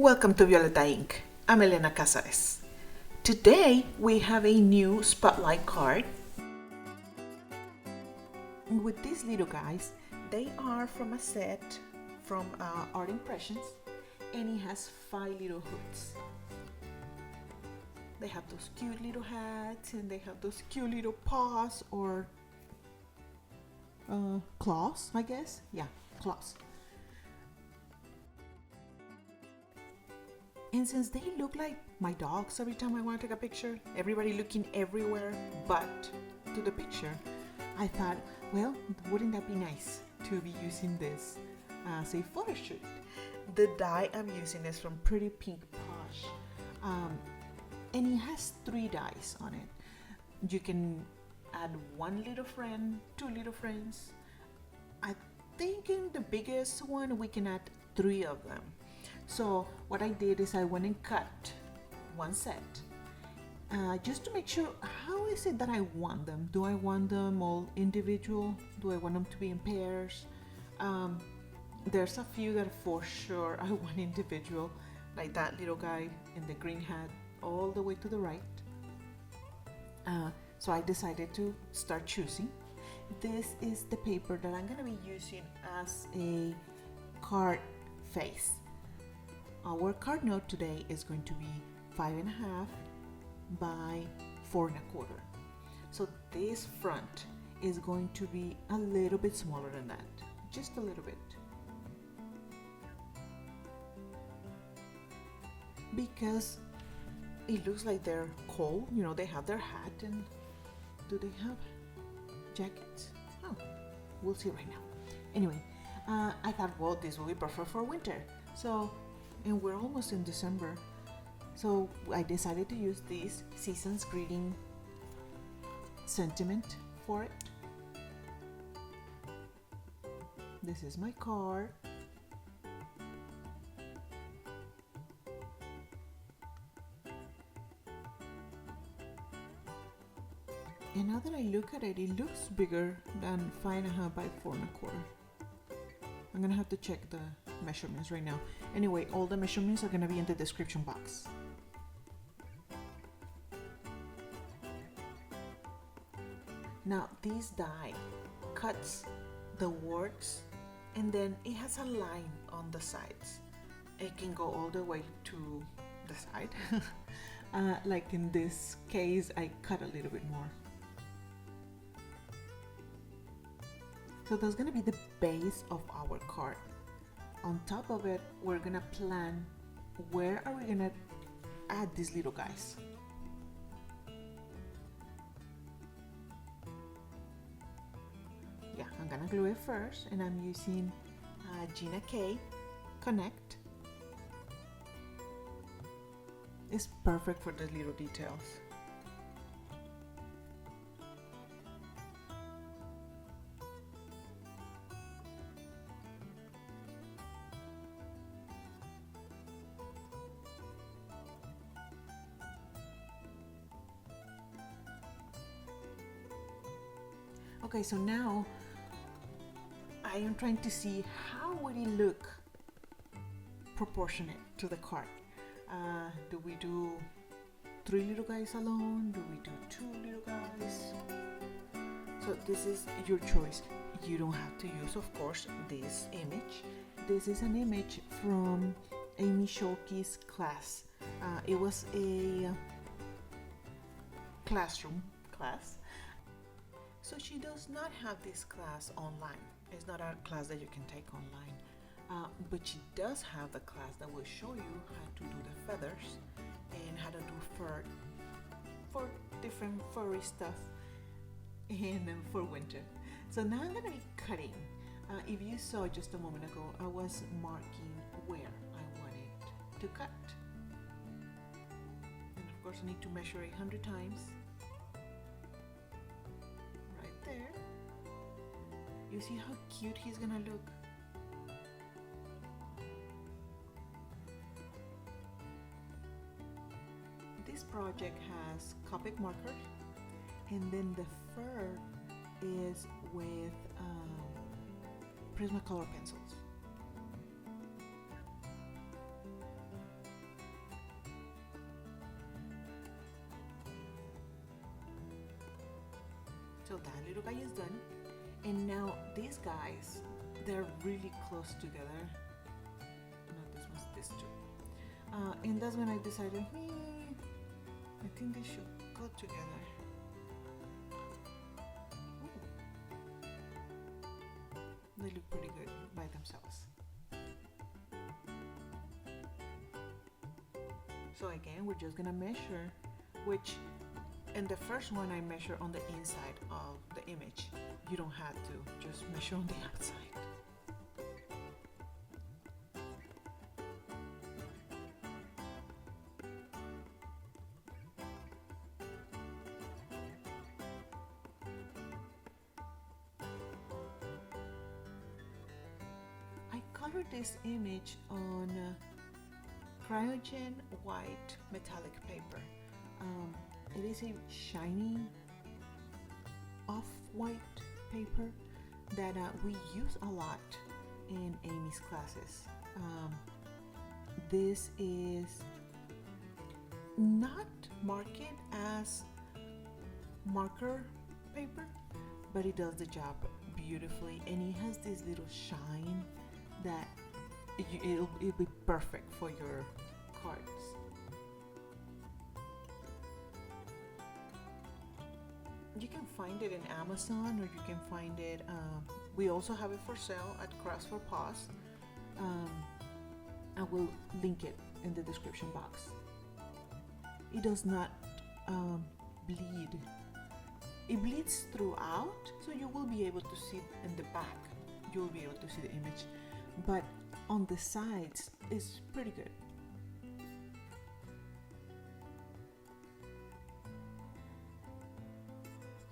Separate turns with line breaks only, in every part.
Welcome to Violeta Inc. I'm Elena Casares. Today we have a new spotlight card. With these little guys, they are from a set from Art Impressions, and it has 5 little hoots. They have those cute little hats, and they have those cute little paws or claws, I guess. Yeah, claws. And since they look like my dogs every time I want to take a picture, everybody looking everywhere but to the picture, I thought, well, wouldn't that be nice to be using this as a photo shoot? The die I'm using is from Pretty Pink Posh, and it has 3 dies on it. You can add 1 little friend, 2 little friends. I think in the biggest one we can add 3 of them. So what I did is I went and cut 1 set just to make sure, how is it that I want them? Do I want them all individual? Do I want them to be in pairs? There's a few that for sure I want individual, like that little guy in the green hat all the way to the right. So I decided to start choosing. This is the paper that I'm going to be using as a card face. Our card note today is going to be 5.5 by 4.25. So this front is going to be a little bit smaller than that, just a little bit. Because it looks like they're cold, you know, they have their hat, and do they have jackets? Oh, we'll see right now. Anyway, I thought, well, this will be perfect for winter. And we're almost in December, so I decided to use this season's greeting sentiment for it. This is my card. And now that I look at it, it looks bigger than 5.5 by 4.25. I'm gonna have to check the measurements right now. Anyway, all the measurements are gonna be in the description box. Now this die cuts the words, and then it has a line on the sides. It can go all the way to the side. Like in this case, I cut a little bit more. So that's gonna be the base of our card. On top of it, we're gonna plan where are we gonna add these little guys. Yeah, I'm gonna glue it first, and I'm using Gina K Connect. It's perfect for the little details. Okay, so now I am trying to see how would it look proportionate to the card. Do we do 3 little guys alone? Do we do 2 little guys? So this is your choice. You don't have to use, of course, this image. This is an image from Amy Scholke's class. It was a classroom class. So she does not have this class online. It's not a class that you can take online, but she does have the class that will show you how to do the feathers and how to do fur for different furry stuff and for winter. So now I'm gonna be cutting. If you saw just a moment ago, I was marking where I wanted to cut. And of course I need to measure 100 times. There. You see how cute he's gonna look? This project has Copic markers, and then the fur is with Prismacolor pencils. that little guy is done. And now these guys, they're really close together. No, this one's this two. And that's when I decided, I think they should go together. Ooh. They look pretty good by themselves. So again, we're just gonna measure, which in the first one I measure on the inside of the image. You don't have to, just measure on the outside. I colored this image on cryogen white metallic paper. It is a shiny off-white paper that we use a lot in Amy's classes. This is not marked as marker paper, but it does the job beautifully, and it has this little shine that it'll be perfect for your cards. You can find it in Amazon, or you can find it, we also have it for sale at Crafts for Posh. I will link it in the description box. It does not bleed. It bleeds throughout, so you will be able to see in the back. You will be able to see the image, but on the sides it's pretty good.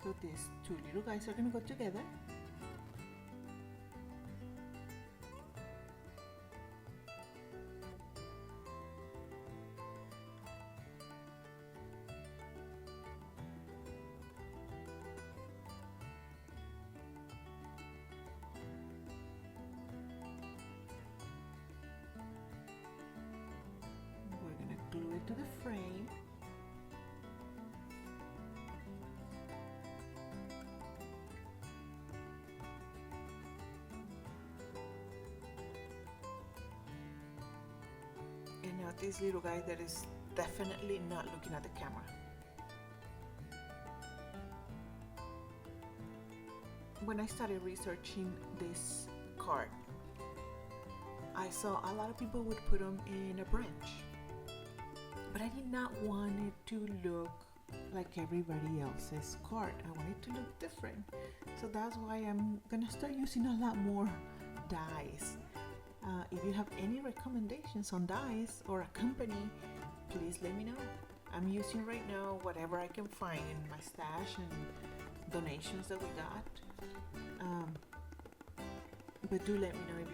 So these two little guys are going to go together. We're going to glue it to the frame. And now this little guy that is definitely not looking at the camera. When I started researching this card, I saw a lot of people would put them in a branch, but I did not want it to look like everybody else's card. I want it to look different. So that's why I'm gonna start using a lot more dies. If you have any recommendations on dies or a company, please let me know. I'm using right now whatever I can find in my stash and donations that we got. But do let me know if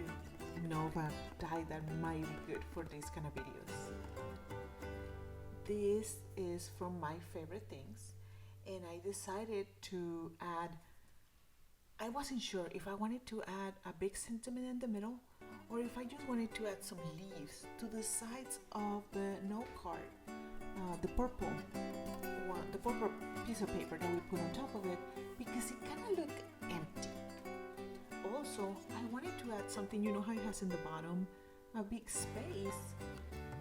you know of a die that might be good for these kind of videos. This is from my favorite things, and I decided to add, I wasn't sure if I wanted to add a big sentiment in the middle, or if I just wanted to add some leaves to the sides of the note card, the purple one, the purple piece of paper that we put on top of it, because it kind of looked empty. Also, I wanted to add something, you know how it has in the bottom a big space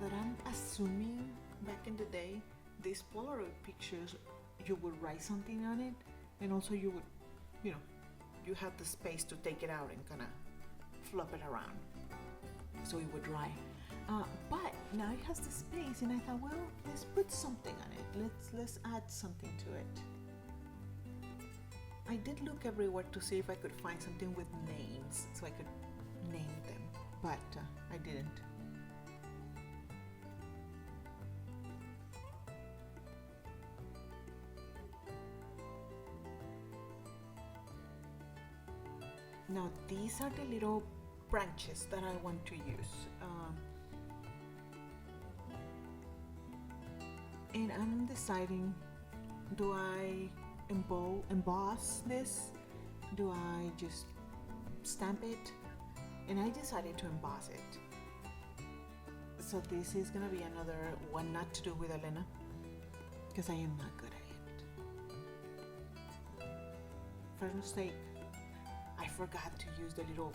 that I'm assuming back in the day, these Polaroid pictures, you would write something on it, and also you would, you know, you have the space to take it out and kind of flop it around so it would dry. But now it has the space, and I thought, well, let's put something on it. Let's add something to it. I did look everywhere to see if I could find something with names so I could name them, but I didn't. Now these are the little branches that I want to use. And I'm deciding, do I emboss this? Do I just stamp it? And I decided to emboss it. So this is gonna be another one not to do with Elena, because I am not good at it. first mistake. I forgot to use the little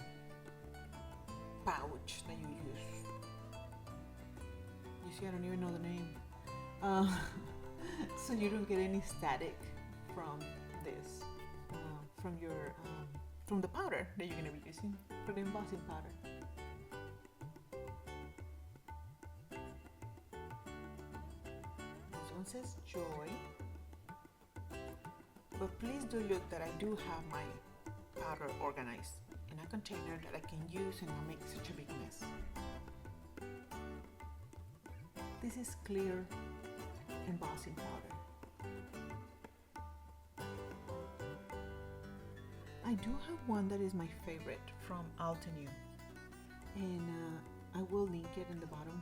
pouch that you use. You see, I don't even know the name. So you don't get any static from this, from the powder that you're gonna be using for the embossing powder. This one says joy, but please do look that I do have my powder organized in a container that I can use and not make such a big mess. This is clear embossing powder. I do have one that is my favorite from Altenew, and I will link it in the bottom.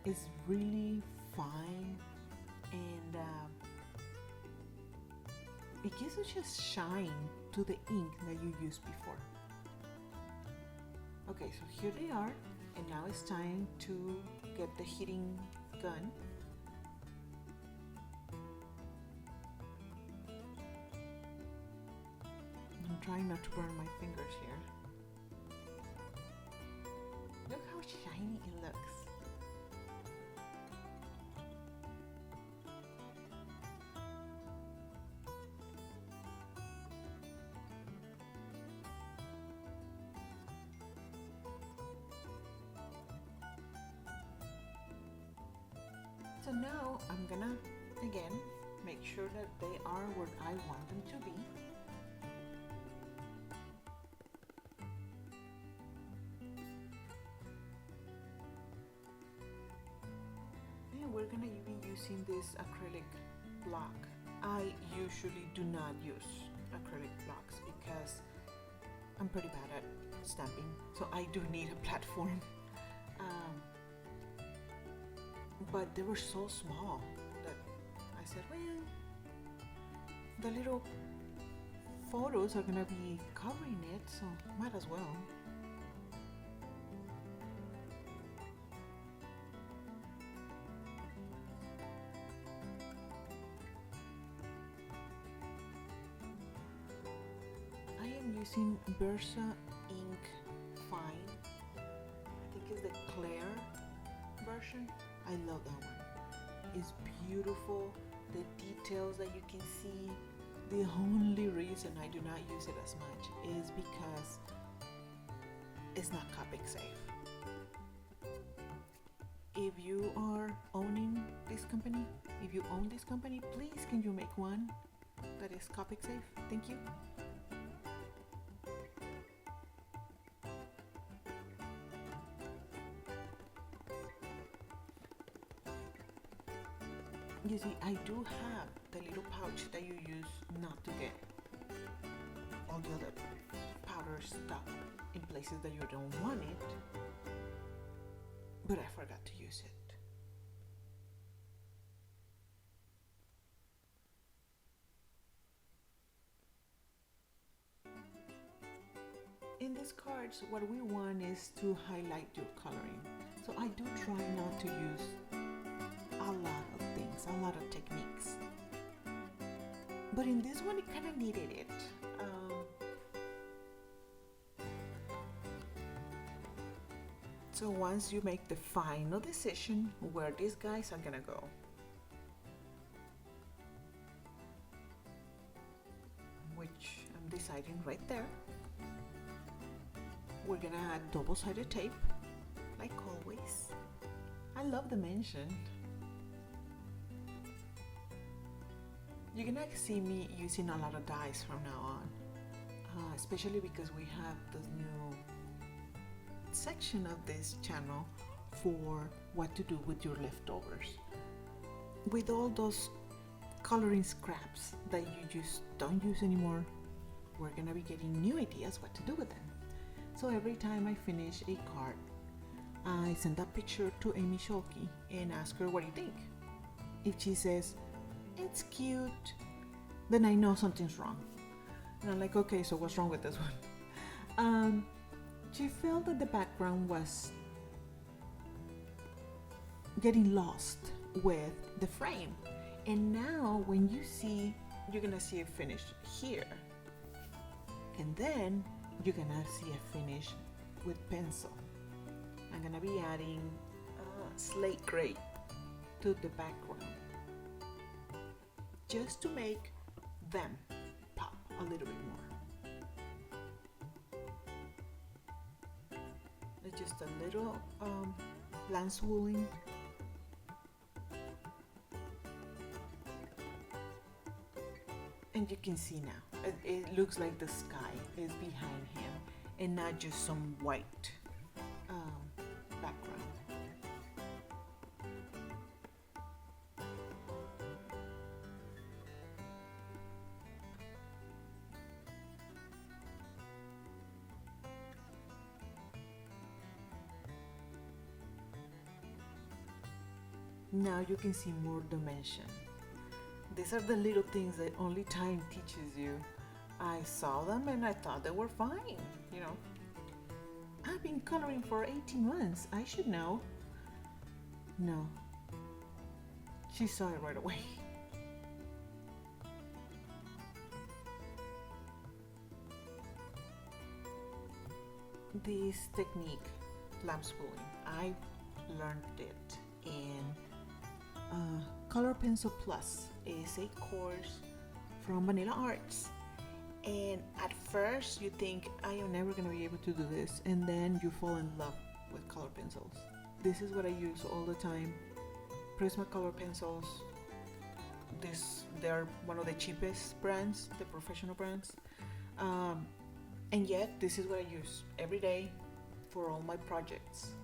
It's really fine, and it gives such a shine to the ink that you used before. Okay, so here they are, and now it's time to get the heating gun. I'm trying not to burn my fingers here. Look how shiny it looks. So now I'm gonna, again, make sure that they are where I want them to be. And we're gonna be using this acrylic block. I usually do not use acrylic blocks because I'm pretty bad at stamping, so I do need a platform. But they were so small that I said, well, the little photos are gonna be covering it, so might as well. I am using Versa Ink Fine. I think it's the Claire version. I love that one. It's beautiful. The details that you can see. The only reason I do not use it as much is because it's not Copic safe. If you are owning this company, if you own this company, please can you make one that is Copic safe? Thank you. You see, I do have the little pouch that you use not to get all the other powder stuck in places that you don't want it, but I forgot to use it. In these cards, what we want is to highlight your coloring. So I do try not to use a lot of things, a lot of techniques. But in this one, it kind of needed it. So once you make the final decision where these guys are gonna go, which I'm deciding right there, we're gonna add double-sided tape, like always. I love the mention. You're gonna see me using a lot of dies from now on, especially because we have this new section of this channel for what to do with your leftovers. With all those coloring scraps that you just don't use anymore, we're gonna be getting new ideas what to do with them. So every time I finish a card, I send that picture to Amy Scholke and ask her what do you think. If she says, it's cute, then I know something's wrong. And I'm like, okay, so what's wrong with this one? She felt that the background was getting lost with the frame. And now when you see you're gonna see a finish here, and then you're gonna see a finish with pencil. I'm gonna be adding slate gray to the background just to make them pop a little bit more. It's just a little lance wooling. And you can see now, it looks like the sky is behind him and not just some white background. Now you can see more dimension. These are the little things that only time teaches you. I saw them and I thought they were fine, you know. I've been coloring for 18 months. I should know. No. She saw it right away. This technique, lamp spooling, I learned it in Color Pencil Plus. Is a course from Vanilla Arts, and at first you think I am never going to be able to do this, and then you fall in love with color pencils. This is what I use all the time. Prismacolor pencils. They're one of the cheapest brands, the professional brands, and yet this is what I use every day for all my projects.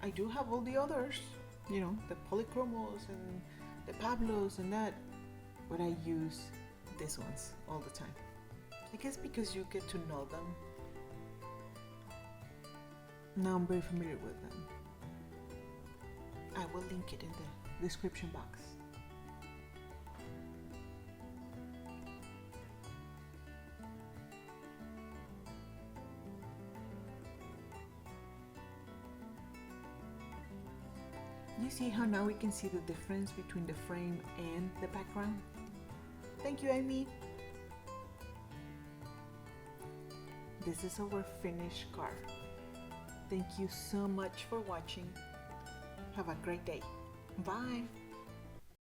I do have all the others, you know, the polychromos and the Pablos and that, but I use these ones all the time. I guess because you get to know them. Now I'm very familiar with them. I will link it in the description box. You see how now we can see the difference between the frame and the background? Thank you, Amy. This is our finished card. Thank you so much for watching. Have a great day. Bye.